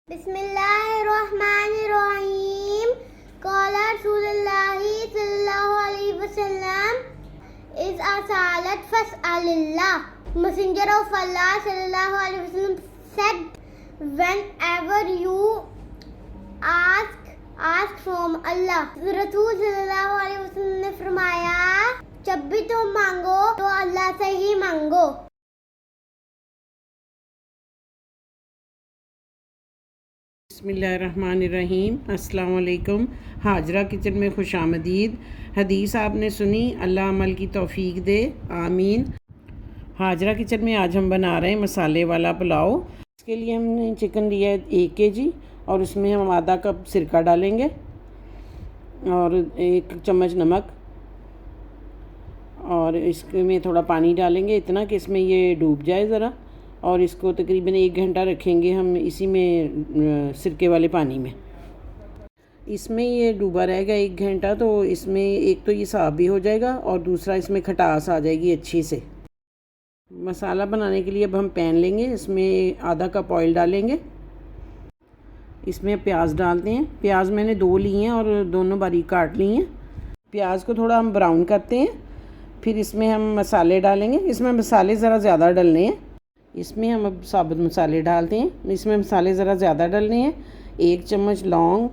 बिस्मिल्लाहिर्रहमानिर्रहीम। क़ाला रसूलुल्लाहि सल्लल्लाहु अलैहि वसल्लम is असालत फ़स्अलिल्लाह। Messenger of Allah sallallahu alaihi wasallam said, whenever you ask from Allah। रसूल सल्लल्लाहु अलैहि वसल्लम ने फरमाया, जब भी तुम मांगो तो अल्लाह से ही मांगो। बिस्मिल्लाहिर्रहमानिर्रहीम। अस्सलाम वालेकुम। हाजरा किचन में खुशामदीद। हदीस आपने सुनी, अल्लाह अमल की तौफीक दे, आमीन। हाजरा किचन में आज हम बना रहे हैं मसाले वाला पुलाव। इसके लिए हमने चिकन लिया है 1 kg और उसमें हम आधा कप सिरका डालेंगे और 1 चम्मच नमक और इसमें थोड़ा पानी डालेंगे, इतना कि इसमें ये डूब जाए ज़रा, और इसको तकरीबन 1 घंटा रखेंगे हम इसी में सिरके वाले पानी में। इसमें ये डूबा रहेगा 1 घंटा, तो इसमें एक तो ये साफ़ भी हो जाएगा और दूसरा इसमें खटास आ जाएगी अच्छी से। मसाला बनाने के लिए अब हम पैन लेंगे, इसमें आधा कप ऑयल डालेंगे। इसमें प्याज डालते हैं। प्याज मैंने 2 लिए हैं और दोनों बारीक काट ली हैं। प्याज को थोड़ा हम ब्राउन करते हैं, फिर इसमें हम मसाले डालेंगे। इसमें मसाले ज़रा ज़्यादा डलने हैं। इसमें हम अब साबुत मसाले डालते हैं। इसमें मसाले ज़रा ज़्यादा डलने हैं। 1 चम्मच लौंग,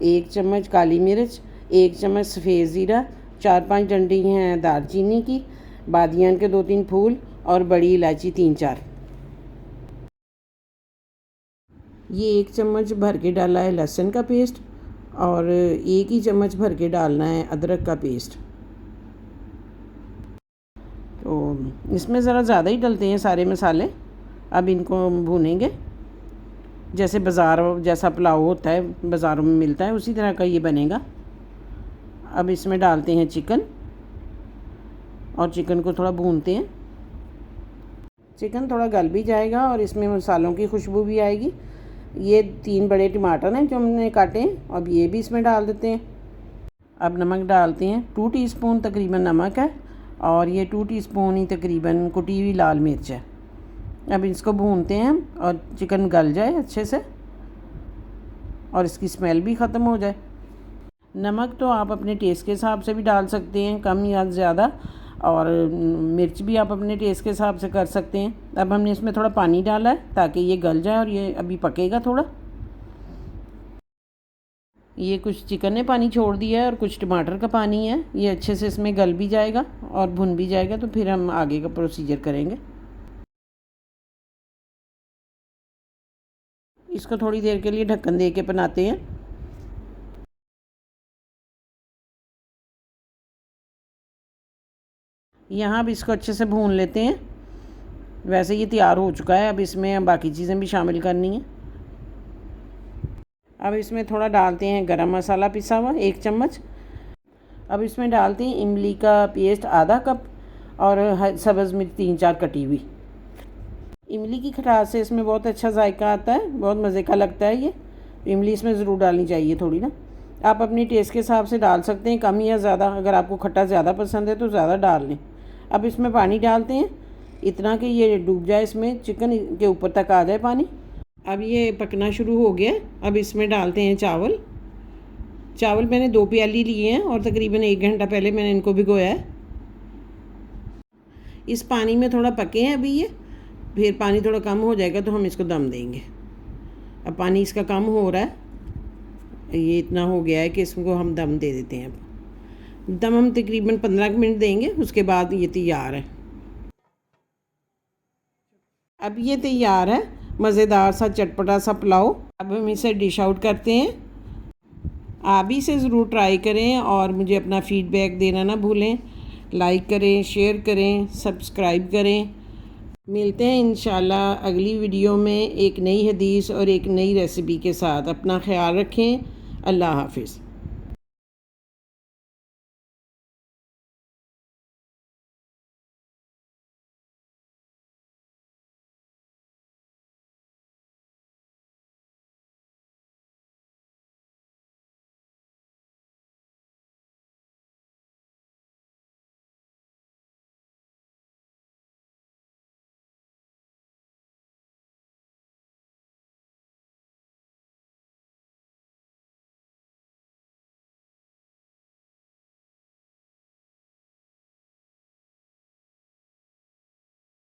1 चम्मच काली मिर्च, 1 चम्मच सफ़ेद ज़ीरा, 4-5 डंडी हैं दालचीनी की, बादियान के 2-3 फूल और बड़ी इलायची 3-4। ये 1 चम्मच भर के डाला है लहसुन का पेस्ट और 1 ही चम्मच भर के डालना है अदरक का पेस्ट। तो इसमें ज़रा ज़्यादा ही डलते हैं सारे मसाले। अब इनको भूनेंगे, जैसे बाज़ार जैसा पुलाव होता है, बाज़ारों में मिलता है, उसी तरह का ये बनेगा। अब इसमें डालते हैं चिकन और चिकन को थोड़ा भूनते हैं। चिकन थोड़ा गल भी जाएगा और इसमें मसालों की खुशबू भी आएगी। ये 3 बड़े टमाटर हैं जो हमने काटे हैं, अब ये भी इसमें डाल देते हैं। अब नमक डालते हैं, 2 टीस्पून तकरीबन नमक है और ये 2 टीस्पून ही तकरीबन कुटी हुई लाल मिर्च है। अब इसको भूनते हैं और चिकन गल जाए अच्छे से और इसकी स्मेल भी ख़त्म हो जाए। नमक तो आप अपने टेस्ट के हिसाब से भी डाल सकते हैं, कम या ज़्यादा, और मिर्च भी आप अपने टेस्ट के हिसाब से कर सकते हैं। अब हमने इसमें थोड़ा पानी डाला है ताकि ये गल जाए और ये अभी पकेगा थोड़ा। ये कुछ चिकन ने पानी छोड़ दिया है और कुछ टमाटर का पानी है। ये अच्छे से इसमें गल भी जाएगा और भुन भी जाएगा, तो फिर हम आगे का प्रोसीजर करेंगे। इसको थोड़ी देर के लिए ढक्कन दे के बनाते हैं। यहाँ अब इसको अच्छे से भून लेते हैं। वैसे ये तैयार हो चुका है, अब इसमें हम बाकी चीज़ें भी शामिल करनी है। अब इसमें थोड़ा डालते हैं गरम मसाला पिसा हुआ 1 चम्मच। अब इसमें डालते हैं इमली का पेस्ट आधा कप और सब्ज़ मिर्च 3-4 कटी हुई। इमली की खटास से इसमें बहुत अच्छा जायका आता है, बहुत मज़े का लगता है ये। इमली इसमें ज़रूर डालनी चाहिए थोड़ी ना। आप अपनी टेस्ट के हिसाब से डाल सकते हैं, कम या ज़्यादा। अगर आपको खट्टा ज़्यादा पसंद है तो ज़्यादा डाल लें। अब इसमें पानी डालते हैं, इतना कि ये डूब जाए, इसमें चिकन के ऊपर तक आ जाए पानी। अब ये पकना शुरू हो गया। अब इसमें डालते हैं चावल। चावल मैंने 2 प्याली लिए हैं और तकरीबन 1 घंटा पहले मैंने इनको भिगोया है। इस पानी में थोड़ा पके हैं अभी ये, फिर पानी थोड़ा कम हो जाएगा तो हम इसको दम देंगे। अब पानी इसका कम हो रहा है, ये इतना हो गया है कि इसको हम दम दे देते हैं। अब दम हम तकरीबन 15 मिनट देंगे, उसके बाद ये तैयार है। अब ये तैयार है, मज़ेदार सा चटपटा सा पुलाव। अब हम इसे डिश आउट करते हैं। आप भी इसे ज़रूर ट्राई करें और मुझे अपना फ़ीडबैक देना ना भूलें। लाइक करें, शेयर करें, सब्सक्राइब करें। मिलते हैं इंशाल्लाह अगली वीडियो में एक नई हदीस और एक नई रेसिपी के साथ। अपना ख्याल रखें। अल्लाह हाफ़िज़।